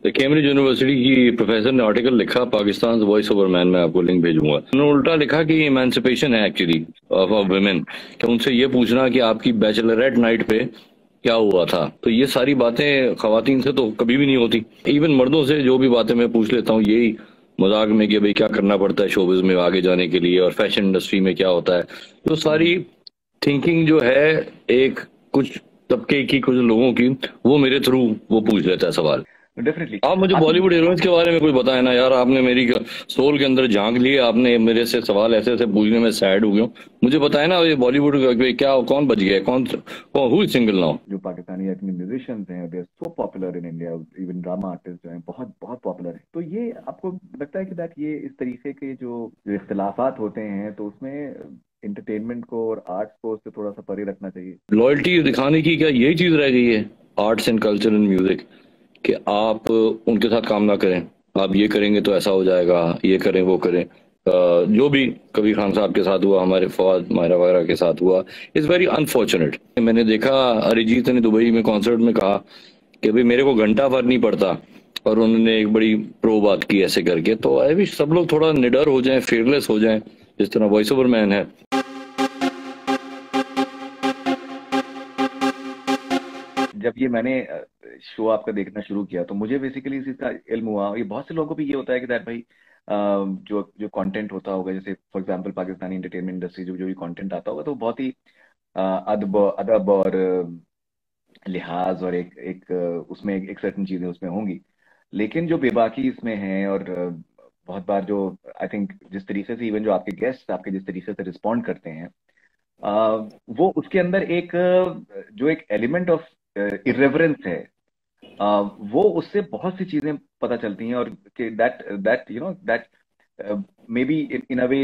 तो Cambridge university की professor ने आर्टिकल लिखा, पाकिस्तान वॉइस ओवर मैन, मैं आपको लिंक भेजूंगा। उन्होंने उल्टा लिखा कि इमेंसिपेशन है एक्चुअली ऑफ वुमेन, कि उनसे ये पूछना कि आपकी बैचलरेट नाइट पे क्या हुआ था। तो ये सारी बातें खवातीन से तो कभी भी नहीं होती। इवन मर्दों से जो भी बातें मैं पूछ लेता हूँ यही मजाक में कि भाई क्या करना पड़ता है शोबिज में आगे जाने के लिए, और फैशन इंडस्ट्री में क्या होता है। तो सारी थिंकिंग जो है एक कुछ तबके की, कुछ लोगों की, वो मेरे थ्रू वो पूछ लेता है सवाल। डेफिनेटली। आप मुझे आपकी बॉलीवुड हीरोइंस के बारे में कुछ बताएं ना यार। आपने मेरी सोल के अंदर झांक लिए, आपने मेरे से सवाल ऐसे ऐसे पूछने में सैड हो गया हूं। मुझे बताएं ना, ये बॉलीवुड का क्या, कौन बच गया है, कौन हु इज सिंगल नाउ। जो पाकिस्तानी अपने म्यूजिशियंस हैं, they are so popular in India. Even drama artist जो हैं बहुत बहुत पॉपुलर हैं। तो ये आपको लगता है कि दैट ये इस तरीके के जो इख्तिलाफात होते हैं तो उसमें इंटरटेनमेंट को और आर्ट्स को उससे थोड़ा सा परे रखना चाहिए? लॉयल्टी दिखाने की क्या यही चीज रह गई है arts and culture and music, कि आप उनके साथ काम ना करें। आप ये करेंगे तो ऐसा हो जाएगा, ये करें वो करें। जो भी कबीर खान साहब के साथ हुआ, हमारे फवाद मायरा वगैरह के साथ हुआ, इज वेरी अनफॉर्चुनेट। मैंने देखा अरिजीत ने दुबई में कॉन्सर्ट में कहा कि भाई मेरे को घंटा भर नहीं पड़ता, और उन्होंने एक बड़ी प्रो बात की ऐसे करके। तो आई विश सब लोग थोड़ा निडर हो जाएं, फेयरलेस हो जाएं, जिस तरह वॉइस ओवर मैन है। जब ये मैंने शो आपका देखना शुरू किया तो मुझे बेसिकली इसी का इल्म हुआ। ये बहुत से लोगों को भी ये होता है कि दैट भाई जो जो कंटेंट होता होगा, जैसे for example Pakistani entertainment industry जो जो भी कंटेंट आता होगा तो बहुत ही अदब अदब और लिहाज और एक एक उसमें एक सर्टन चीजें उसमें होंगी। लेकिन जो बेबाकी इसमें है और बहुत बार जो आई थिंक जिस तरीके से इवन जो आपके गेस्ट आपके जिस तरीके से रिस्पॉन्ड करते हैं, वो उसके अंदर एक जो एक एलिमेंट ऑफ इरेवरेंस है, वो उससे बहुत सी चीजें पता चलती हैं। और कि that you know that may be in a way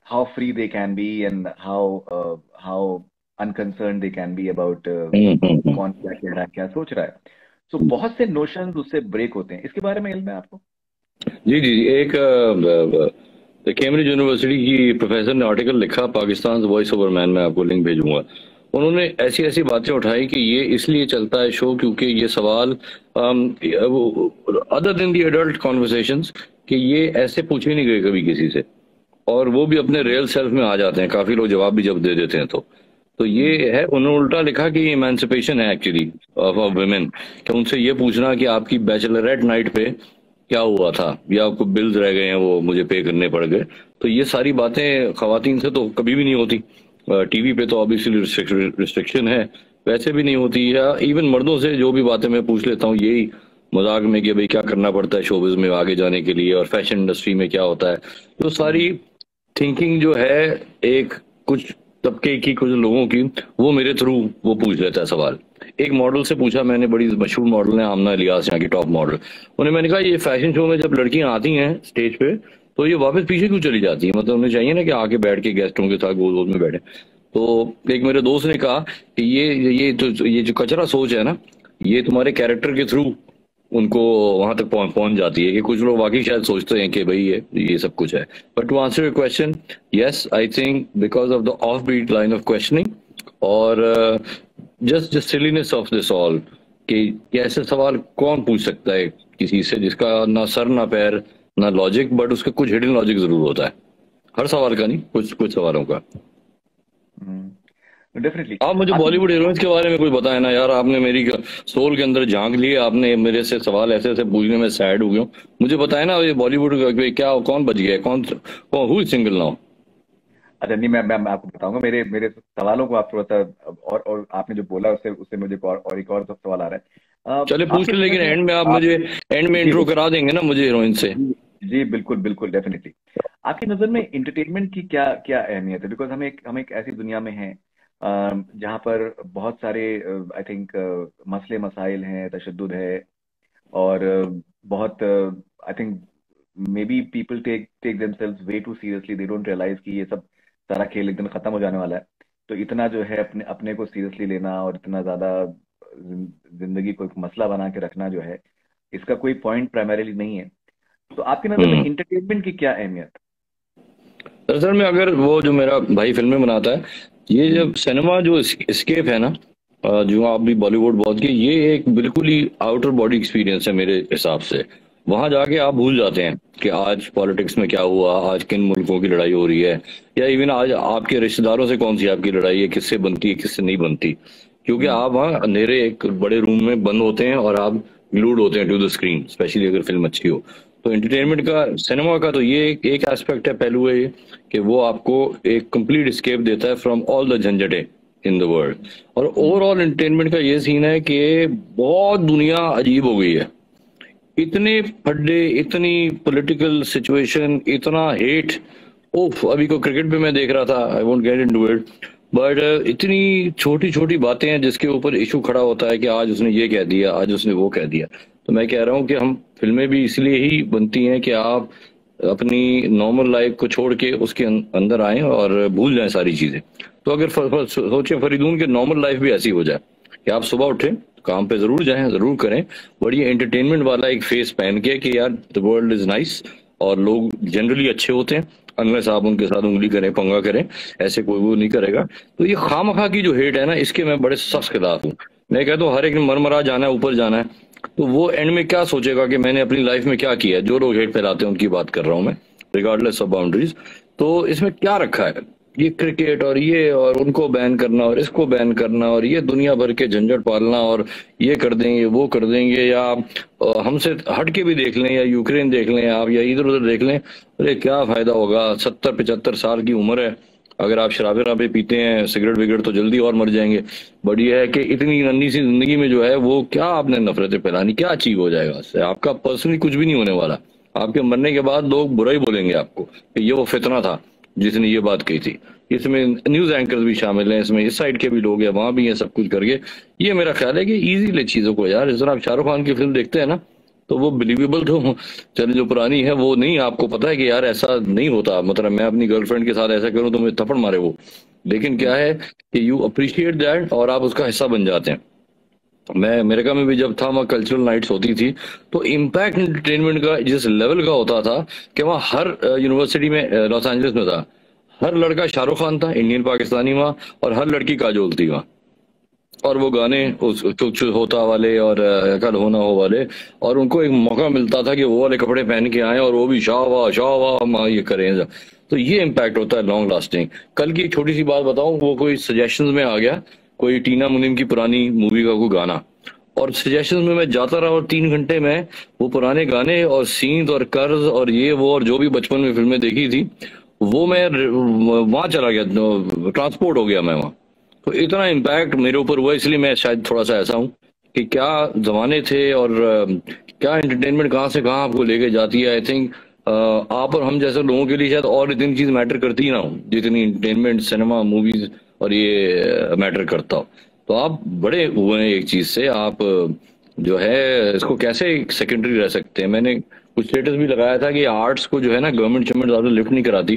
how free they can be and how unconcern they can be about hmm. कौन क्या कह रहा है, क्या सोच रहा है। तो बहुत से नोशंस उससे ब्रेक होते हैं। इसके बारे में इल्म है आपको? जी जी, एक कैम्ब्रिज यूनिवर्सिटी की प्रोफेसर ने आर्टिकल लिखा, पाकिस्तान वॉइस ओवर मैन, मैं आपको लिंक भेजूंगा। उन्होंने ऐसी ऐसी बातें उठाई कि ये इसलिए चलता है शो क्योंकि ये सवाल अदर देन दी एडल्ट कॉन्वर्सेशंस, कि ये ऐसे पूछे नहीं गए कभी किसी से, और वो भी अपने रियल सेल्फ में आ जाते हैं। काफी लोग जवाब भी जब दे देते हैं तो ये हम्म। है। उन्होंने उल्टा लिखा कि इमेंसिपेशन है एक्चुअली ऑफ वुमेन, कि उनसे ये पूछना कि आपकी बैचलरेट नाइट पे क्या हुआ था, या आपको बिल्स रह गए हैं वो मुझे पे करने पड़ गए। तो ये सारी बातें खवातीन से तो कभी भी नहीं होती। टीवी पे तो ऑब्वियसली रिस्ट्रिक्शन है, वैसे भी नहीं होती। या इवन मर्दों से जो भी बातें मैं पूछ लेता हूँ यही मजाक में कि भाई क्या करना पड़ता है शोबिज में आगे जाने के लिए, और फैशन इंडस्ट्री में क्या होता है। तो सारी थिंकिंग जो है एक कुछ तबके की, कुछ लोगों की, वो मेरे थ्रू वो पूछ लेता है सवाल। एक मॉडल से पूछा मैंने, बड़ी मशहूर मॉडल है आमना इलियास, यहाँ की टॉप मॉडल। उन्हें मैंने कहा ये फैशन शो में जब लड़कियां आती हैं स्टेज पे तो ये वापस पीछे क्यों चली जाती है, मतलब उन्हें चाहिए ना कि आके बैठ के गेस्टों के साथ गोल गोल में बैठे। तो एक मेरे दोस्त ने कहा कि ये जो कचरा सोच है ना, ये तुम्हारे कैरेक्टर के थ्रू उनको वहां तक पहुंच जाती है, कि कुछ लोग वाकई शायद सोचते हैं कि भाई ये सब कुछ है। But to answer your question, yes I think because of the off beat line of questioning, और just just silliness of this all, कि ये ऐसे सवाल कौन पूछ सकता है किसी से जिसका ना सर ना पैर ना लॉजिक, बट उसका कुछ हिडन लॉजिक जरूर होता है। हर सवाल का नहीं, कुछ कुछ सवालों का। डेफिनेटली। आप मुझे आपकी बॉलीवुड हीरोइंस के बारे में कुछ बताएं ना यार। आपने मेरी सोल के अंदर झांक लिए, आपने मेरे से सवाल ऐसे ऐसे पूछने में सैड हो गया हूं। मुझे बताएं ना, ये बॉलीवुड का क्या, कौन बच गया है, कौन हु इज सिंगल नाउ। अच्छा, नहीं, मैं आपको बताऊंगा। मेरे मेरे सवालों को आप थोड़ा सा और आपने जो बोला उससे उससे मुझे एक और सवाल आ रहा है। चले पूछ आपकी ले, नजर लेकिन में एंड में आप आप मुझे एंड में जी इंट्रो करा देंगे ना मुझे हीरोइन से। जी जी, बिल्कुल बिल्कुल, डेफिनेटली। आपकी नजर में इंटरटेनमेंट की क्या क्या अहमियत है? बिकॉज हम एक ऐसी दुनिया में हैं जहाँ पर बहुत सारे आई थिंक मसले मसाइल हैं, तशद्दुद है, और बहुत I think may be people take take themselves way too seriously. They don't realize कि ये सब सारा खेल एक दिन खत्म हो जाने वाला है। तो इतना जो है अपने अपने को सीरियसली लेना और इतना ज्यादा जिंदगी को एक मसला बना के रखना जो है, इसका कोई पॉइंट प्राइमरीली नहीं है। तो आपकी नजर में हम्म। इंटरटेनमेंट की क्या अहमियत? दरअसल में अगर वो जो मेरा भाई फिल्में बनाता है, ये हम्म। जब सिनेमा जो स्केप है ना, जो आप भी बॉलीवुड बहुत की, ये एक बिल्कुल ही आउटर बॉडी एक्सपीरियंस है मेरे हिसाब से। वहां जाके आप भूल जाते हैं कि आज पॉलिटिक्स में क्या हुआ, आज किन मुल्कों की लड़ाई हो रही है, या इवन आज आपके रिश्तेदारों से कौन सी आपकी लड़ाई है, किससे बनती है किससे नहीं बनती। क्योंकि हम्म। आप वहाँ अंधेरे एक बड़े रूम में बंद होते हैं और आप ग्लूड होते हैं टू द स्क्रीन, स्पेशली अगर फिल्म अच्छी हो। तो एंटरटेनमेंट का, सिनेमा का तो ये एक एस्पेक्ट है, पहलू है ये, कि वो आपको एक कंप्लीट स्केप देता है फ्रॉम ऑल द झंझटे इन द वर्ल्ड। और हम्म। ओवरऑल एंटरटेनमेंट का ये सीन है कि बहुत दुनिया अजीब हो गई है। इतने फड्डे, इतनी पॉलिटिकल सिचुएशन, इतना हेट। ओफ, अभी को क्रिकेट पे मैं देख रहा था, I won't get into it, but इतनी छोटी छोटी बातें हैं जिसके ऊपर इशू खड़ा होता है कि आज उसने ये कह दिया, आज उसने वो कह दिया। तो मैं कह रहा हूँ कि हम फिल्में भी इसलिए ही बनती हैं कि आप अपनी नॉर्मल लाइफ को छोड़ के उसके अंदर आए और भूल जाएं सारी चीजें। तो अगर सोचे फरीदून के नॉर्मल लाइफ भी ऐसी हो जाए कि आप सुबह उठें, काम पे जरूर जाएं, जरूर करें, बट ये एंटरटेनमेंट वाला एक फेस पहन के कि यार द वर्ल्ड इज नाइस और लोग जनरली अच्छे होते हैं, अनलेस आप उनके साथ उंगली करें, पंगा करें, ऐसे कोई वो नहीं करेगा। तो ये खामखा की जो हेट है ना, इसके मैं बड़े सख्त खिलाफ हूँ। मैं कहता हूँ हर एक ने मरमरा जाना है, ऊपर जाना है। तो वो एंड में क्या सोचेगा कि मैंने अपनी लाइफ में क्या किया है? जो लोग हेट फैलाते हैं उनकी बात कर रहा हूँ मैं, रिगार्डलेस ऑफ बाउंड्रीज। तो इसमें क्या रखा है? ये क्रिकेट और ये और उनको बैन करना और इसको बैन करना और ये दुनिया भर के झंझट पालना और ये कर देंगे वो कर देंगे, या हमसे हट के भी देख लें, या यूक्रेन देख लें आप, या इधर उधर देख लें। अरे क्या फायदा होगा? 70-75 साल की उम्र है। अगर आप शराबे वराबे पीते हैं, सिगरेट विगरेट, तो जल्दी और मर जाएंगे। बट ये है कि इतनी नन्ही सी जिंदगी में जो है वो क्या आपने नफरतें फैलानी, क्या अचीव हो जाएगा उससे? आपका पर्सनली कुछ भी नहीं होने वाला। आपके मरने के बाद लोग बुरा ही बोलेंगे आपको कि ये वो फितना था जिसने ये बात कही थी। इसमें न्यूज एंकर्स भी शामिल हैं, इसमें इस साइड के भी लोग हैं, वहां भी हैं, सब कुछ करके। ये मेरा ख्याल है कि इजी ले चीजों को यार। इस तरह आप शाहरुख खान की फिल्म देखते हैं ना, तो वो बिलीवेबल तो चल, जो पुरानी है वो नहीं। आपको पता है कि यार ऐसा नहीं होता, मतलब मैं अपनी गर्लफ्रेंड के साथ ऐसा करूं तो मुझे थप्पड़ मारे वो। लेकिन क्या है कि यू अप्रिशिएट दैट और आप उसका हिस्सा बन जाते हैं। मैं अमेरिका में भी जब था, वहाँ कल्चरल नाइट्स होती थी, तो इम्पैक्ट एंटरटेनमेंट का जिस लेवल का होता था कि वहाँ हर यूनिवर्सिटी में, लॉस एंजलिस में था, हर लड़का शाहरुख खान था, इंडियन पाकिस्तानी वहाँ, और हर लड़की काजोल थी वहाँ। और वो गाने उस कुछ होता वाले और कल होना हो वाले, और उनको एक मौका मिलता था कि वो वाले कपड़े पहन के आए और वो भी शाह वाह माँ ये करें। तो ये इम्पैक्ट होता है लॉन्ग लास्टिंग। कल की एक छोटी सी बात बताऊं, वो कोई सजेशंस में आ गया, कोई टीना मुनीम की पुरानी मूवी का कोई गाना, और सजेशंस में मैं जाता रहा और 3 घंटे में वो पुराने गाने और सीन्स और कर्ज और ये वो और जो भी बचपन में फिल्में देखी थी, वो मैं वहां चला गया, ट्रांसपोर्ट हो गया मैं वहां। तो इतना इम्पैक्ट मेरे ऊपर हुआ, इसलिए मैं शायद थोड़ा सा ऐसा हूँ कि क्या जमाने थे और क्या एंटरटेनमेंट कहाँ से कहाँ आपको लेके जाती है। आई थिंक आप और हम जैसे लोगों के लिए शायद और इतनी चीज मैटर करती ही ना हो जितनी एंटरटेनमेंट, सिनेमा, मूवीज और ये मैटर करता हो। तो आप बड़े हुए हैं एक चीज से, आप जो है इसको कैसे सेकेंडरी रह सकते हैं। मैंने कुछ स्टेटस भी लगाया था कि आर्ट्स को जो है ना गवर्नमेंट गवर्नमेंट ज्यादा लिफ्ट नहीं कराती।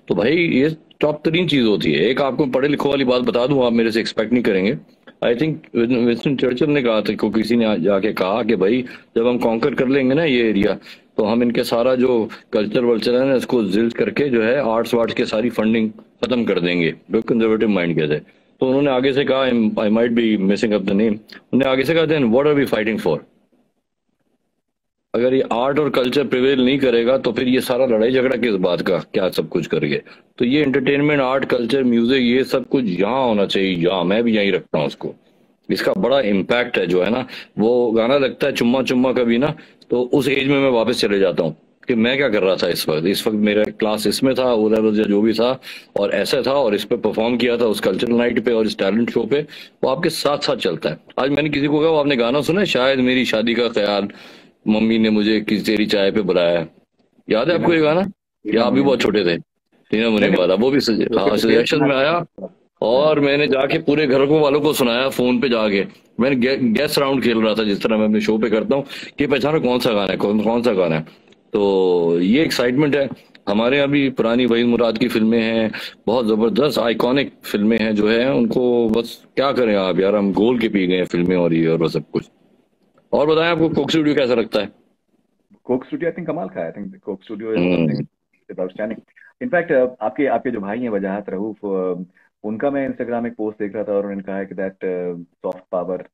तो भाई ये टॉप 3 चीज होती है। एक आपको पढ़े लिखो वाली बात बता दूं, आप मेरे से एक्सपेक्ट नहीं करेंगे। आई थिंक विंस्टन चर्चिल ने कहा था, को किसी ने जाके कहा कि भाई जब हम कॉन्कर कर लेंगे ना ये एरिया, तो हम इनके सारा जो कल्चर वल्चर है ना इसको जिल्ट करके जो है आर्ट्स वार्ट्स के सारी फंडिंग खत्म कर देंगे। जो कंजर्वेटिव माइंड के थे, तो उन्होंने आगे से कहा, I might be missing up the name, उन्होंने आगे से कहा then what are we fighting for. अगर ये आर्ट और कल्चर प्रिवेल नहीं करेगा तो फिर ये सारा लड़ाई झगड़ा किस बात का, क्या सब कुछ करके। तो ये एंटरटेनमेंट, आर्ट, कल्चर, म्यूजिक, ये सब कुछ यहाँ होना चाहिए, यहाँ मैं भी यहीं रखता हूँ उसको। इसका बड़ा इम्पैक्ट है जो है ना। वो गाना लगता है चुम्मा चुम्मा कभी ना, तो उस एज में मैं वापस चले जाता हूँ कि मैं क्या कर रहा था इस वक्त मेरा क्लास इसमें था, ओ लेवल या जो भी था, और ऐसा था, और इस पे परफॉर्म किया था उस कल्चरल नाइट पे और इस टैलेंट शो पे। वो आपके साथ साथ चलता है। आज मैंने किसी को कहा, वो आपने गाना सुना है शायद मेरी शादी का ख्याल, मम्मी ने मुझे किसी तेरी चाय पे बुलाया है, याद है टीना आपको ये गाना? या टीना आप भी मुनीम बहुत की। छोटे थे? टीना नहीं मुनीम नहीं, वाला वो भी उसके हाँ तो फेस सजेशन सुना में आया। है। हाँ। और मैंने जाके पूरे घर को वालों को सुनाया फोन पे जाके। मैंने गेस राउंड खेल रहा था जिस तरह मैं अपने शो पे करता हूँ कि पहचानो कौन सा गाना है, कौन कौन सा गाना है। तो ये एक्साइटमेंट है। हमारे यहाँ भी पुरानी वहीद मुराद की फिल्में हैं, बहुत जबरदस्त आइकॉनिक फिल्में हैं जो है, उनको बस क्या करें आप यार, हम घोल के पी गए हैं फिल्में और ये और वो सब कुछ। और बताएं आपको कोक स्टूडियो कैसा लगता है? कोक स्टूडियो आई थिंक कमाल का है। I think Coke studio is something hmm. Is outstanding. In fact आपके आपके जो भाई हैं वजाहत रऊफ, उनका मैं इंस्टाग्राम एक पोस्ट देख रहा था और उन्होंने कहा है कि दैट सॉफ्ट पावर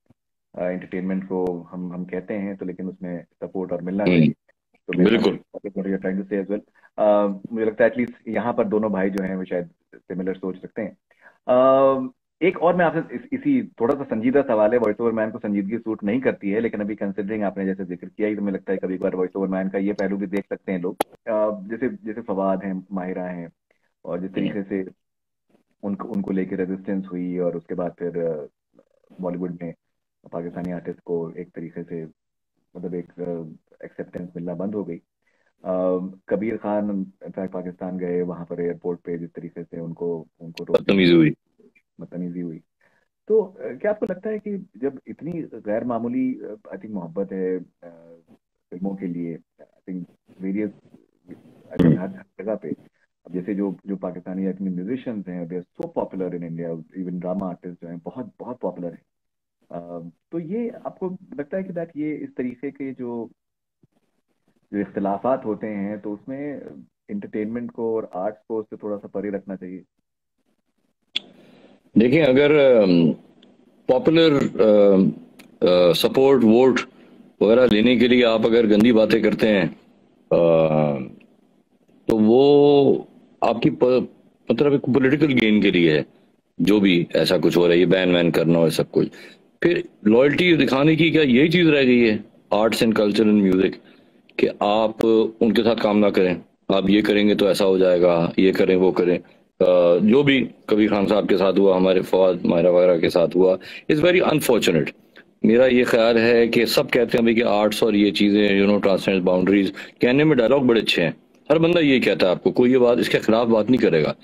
एंटरटेनमेंट को हम कहते हैं, तो लेकिन उसमें सपोर्ट और मिलना चाहिए। तो मेरे ख्याल बिल्कुल। से ट्राइंग टू से एज वेल। मुझे लगता है एटलीस्ट यहाँ पर दोनों भाई जो हैं वो शायद सिमिलर सोच रखते हैं। एक और मैं आपसे इसी थोड़ा सा संजीदा सवाल है, वॉइस ओवर मैन को संजीदगी सूट नहीं करती है, लेकिन अभी कंसिडरिंग आपने जैसे जिक्र किया ही, तो मुझे लगता है कभी कभार वॉइस ओवर मैन का ये पहलू भी देख सकते हैं लोग। जैसे जैसे फवाद हैं, माहिरा हैं, और जिस तरीके से उनको उनको लेके रेजिस्टेंस हुई, और उसके बाद फिर बॉलीवुड में पाकिस्तानी आर्टिस्ट को एक तरीके से मतलब एक एक्सेप्टेंस मिलना बंद हो गई। कबीर खान इनफैक्ट पाकिस्तान गए, वहां पर एयरपोर्ट पे जिस तरीके से उनको उनको रोकने की बदतमीजी हुई। बदतमीजी हुई। तो क्या आपको लगता है कि जब इतनी गैर मामूली आई थिंक मोहब्बत है फिल्मों के लिए, I think various, I think हर हर जगह पे, अब जैसे जो जो पाकिस्तानी आई थिंक म्यूजिशियंस हैं, they are so popular in India, even drama artist जो हैं बहुत बहुत पॉपुलर हैं। तो ये आपको लगता है कि दैट ये इस तरीके के जो जो इख्तिलाफात होते हैं, तो उसमें इंटरटेनमेंट को और आर्ट्स को उससे थोड़ा सा परे रखना चाहिए? देखिए, अगर पॉपुलर सपोर्ट वोट वगैरह लेने के लिए आप अगर गंदी बातें करते हैं, तो वो आपकी मतलब एक पॉलिटिकल गेन के लिए है। जो भी ऐसा कुछ हो रहा है, ये बैन वैन करना और सब कुछ, फिर लॉयल्टी दिखाने की क्या यही चीज रह गई है arts and culture and music, कि आप उनके साथ काम ना करें। आप ये करेंगे तो ऐसा हो जाएगा, ये करें वो करें। जो भी कबीर खान साहब के साथ हुआ, हमारे फवाद मायरा वगैरह के साथ हुआ, इज वेरी अनफॉर्चुनेट। मेरा ये ख्याल है कि सब कहते हैं भाई कि आर्ट्स और ये चीजें ट्रांससेंड बाउंड्रीज, कहने में डायलॉग बड़े अच्छे हैं, हर बंदा ये कहता है, आपको कोई ये बात इसके खिलाफ बात नहीं करेगा।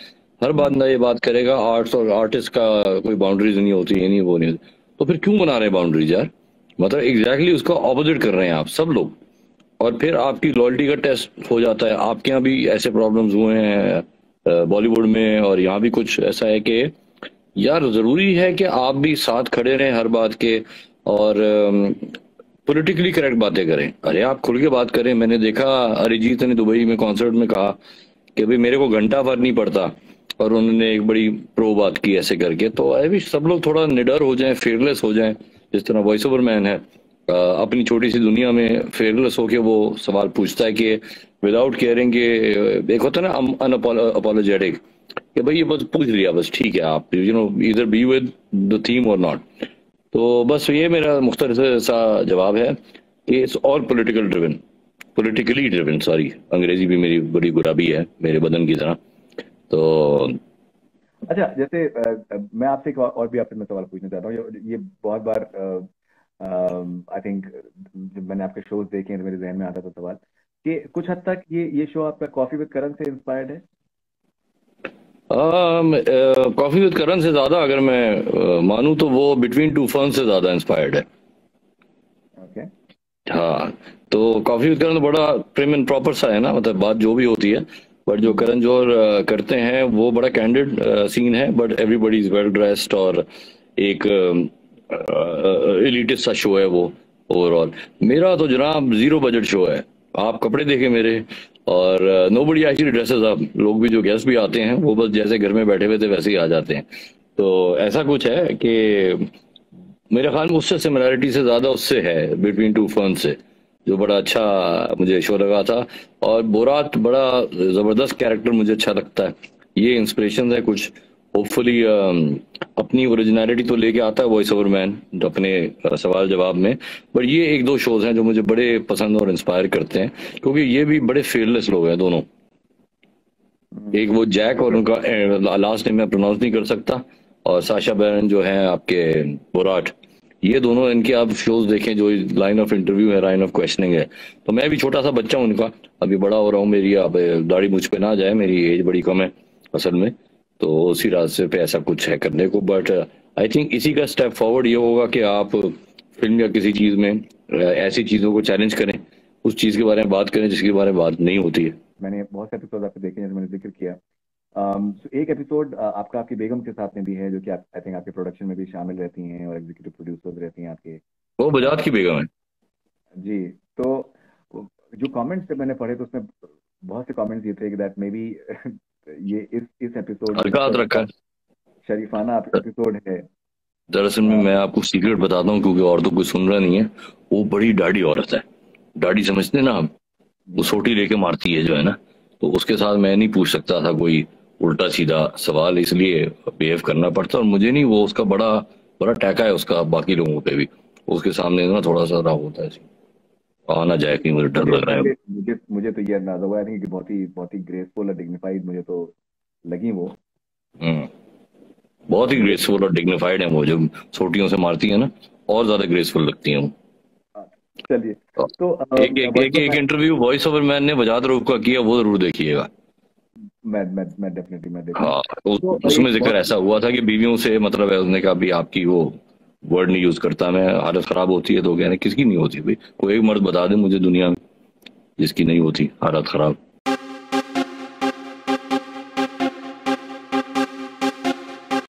हर बंदा ये बात करेगा आर्ट्स और आर्टिस्ट का कोई बाउंड्रीज नहीं होती, ये नहीं वो नहीं होती। तो फिर क्यों बना रहे हैं बाउंड्रीज यार? मतलब एग्जैक्टली उसका ऑपोजिट कर रहे हैं आप सब लोग। और फिर आपकी लॉयल्टी का टेस्ट हो जाता है। आपके यहाँ भी ऐसे प्रॉब्लम्स हुए हैं बॉलीवुड में, और यहाँ भी कुछ ऐसा है कि यार जरूरी है कि आप भी साथ खड़े रहें हर बात के, और पॉलिटिकली करेक्ट बातें करें। अरे आप खुल के बात करें। मैंने देखा अरिजीत ने दुबई में कॉन्सर्ट में कहा कि भाई मेरे को घंटा भर नहीं पड़ता, और उन्होंने एक बड़ी प्रो बात की ऐसे करके। तो आई विश सब लोग थोड़ा निडर हो जाएं, फेयरलेस हो जाएं, जिस तरह वॉइस ओवर मैन है अपनी छोटी सी दुनिया में फेयरलेस होके वो सवाल पूछता है कि विदाउट केयरिंग के, एक होता है ना अनअपोलोजेटिक, कि भाई ये बस पूछ लिया, बस ठीक है, आप इधर बी विद द थीम और नॉट। तो बस ये मेरा मुख्तसर सा जवाब है कि it's all political driven, politically driven, sorry अंग्रेजी भी मेरी बड़ी गुलाबी है मेरे बदन की तरह। तो अच्छा, जैसे मैं आपसे एक और भी आपसे मैं सवाल पूछना चाहता हूँ। ये बहुत बार आई थिंक जब मैंने आपके शोज देखे हैं तो मेरे जहन में आता था सवाल कि कुछ हद तक ये शो आपका कॉफी विद करण से इंस्पायर्ड है? कॉफी विद करण से ज्यादा अगर मैं मानूं तो वो बिटवीन टू फर्न से ज्यादा इंस्पायर्ड है। ओके। हाँ, तो कॉफी विद करण तो बड़ा प्रिम एंड प्रॉपर सा है ना, मतलब बात जो भी होती है। बट जो करण जौहर करते हैं वो बड़ा कैंडिड सीन है, but everybody is well dressed, और एक एलिटिस्ट सा शो है वो ओवरऑल। मेरा तो जनाब जीरो बजट शो है। आप कपड़े देखें मेरे, और नो बडी एक्चुअली ड्रेसेस अप। लोग भी जो गेस्ट भी आते हैं वो बस जैसे घर में बैठे हुए थे वैसे ही आ जाते हैं। तो ऐसा कुछ है कि मेरे ख्याल में उससे सिमिलैरिटी से ज्यादा उससे है, बिटवीन टू फर्न से, जो बड़ा अच्छा मुझे शो लगा था। और बोरात बड़ा जबरदस्त कैरेक्टर मुझे अच्छा लगता है। ये इंस्पिरेशन है कुछ, होपफुली अपनी ओरिजिनलिटी तो लेके आता है वॉइस ओवर मैन अपने सवाल जवाब में। पर ये एक दो शोज हैं जो मुझे बड़े पसंद और इंस्पायर करते हैं, क्योंकि ये भी बड़े फेयरलेस लोग हैं दोनों। एक वो जैक, और उनका लास्ट नेम मैं प्रोनाउंस नहीं कर सकता, और साशा बैरन जो है आपके बोराट। ये दोनों इनके आप शोज देखें, जो लाइन ऑफ इंटरव्यू है, लाइन ऑफ क्वेश्चनिंग है। तो मैं भी छोटा सा बच्चा हूं उनका, अभी बड़ा हो रहा हूँ। मेरी अब दाढ़ी मुझ पे ना जाए, मेरी एज बड़ी कम है असल में। तो उसी रास्ते पे ऐसा कुछ है करने को। बट आई थिंक इसी का स्टेप फॉरवर्ड ये होगा कि आप फिल्म या किसी चीज में ऐसी चीजों को चैलेंज करें, उस चीज के बारे में बात करें जिसके बारे में बात नहीं होती है। मैंने बहुत से एपिसोड आपके देखे जैसे मैंने जिक्र किया। so एक एपिसोड आपका आपकी बेगम के साथ में भी है, जो कि आप आई थिंक आपके प्रोडक्शन में भी शामिल रहती हैं और एग्जीक्यूटिव प्रोड्यूसर रहती हैं आपके। वो बजात की बेगम है। जी। तो जो कमेंट्स मैंने पढ़े तो उसमें बहुत से कमेंट्स ये थे कि दैट मे बी ये इस एपिसोड में हल्का हाथ सबसे रखा ज्यादा है। शरीफाना एपिसोड है। दरअसल में मैं आपको सीक्रेट बताता हूँ, क्योंकि और तो कुछ सुन रहा नहीं है। वो बड़ी डाढ़ी औरत है। डाढ़ी समझते हैं ना आप? वो सोटी लेके मारती है जो है ना। तो उसके साथ मैं नहीं पूछ सकता था कोई उल्टा सीधा सवाल, इसलिए बिहेव करना पड़ता। और मुझे नहीं, वो उसका बड़ा बड़ा टैका है उसका बाकी लोगों पे भी। उसके सामने ना थोड़ा सा रहा होता है। आ ना जाए कहीं, मुझे डर मुझे लग रहा है मुझे अब। मुझे मुझे तो ये अंदाजा हुआ नहीं कि बहुत ही ग्रेसफुल और डिग्निफाइड मुझे तो लगी वो। हम्म। बहुत ही मुझे ग्रेसफुल और डिग्निफाइड है वो, जब सोटियों से मारती है ना, और ज्यादा ग्रेसफुल लगती है वो। चलिए। तो एक एक वॉइस एक, ऑफ एक man, interview voice over man ने बजात रूप का किया, वो जरूर देखिएगा। मैं डेफिनेटली मैं देखूंगा। हाँ, तो उसमें एक जिक्र बहुत ऐसा हुआ था कि बीवियों से मतलब है, उसने कहा भी आपकी वो वर्ड नहीं यूज करता मैं, हालत खराब होती है। तो कह रहे किसकी नहीं होती भाई, कोई एक मर्द बता दे मुझे दुनिया में जिसकी नहीं होती हालत खराब।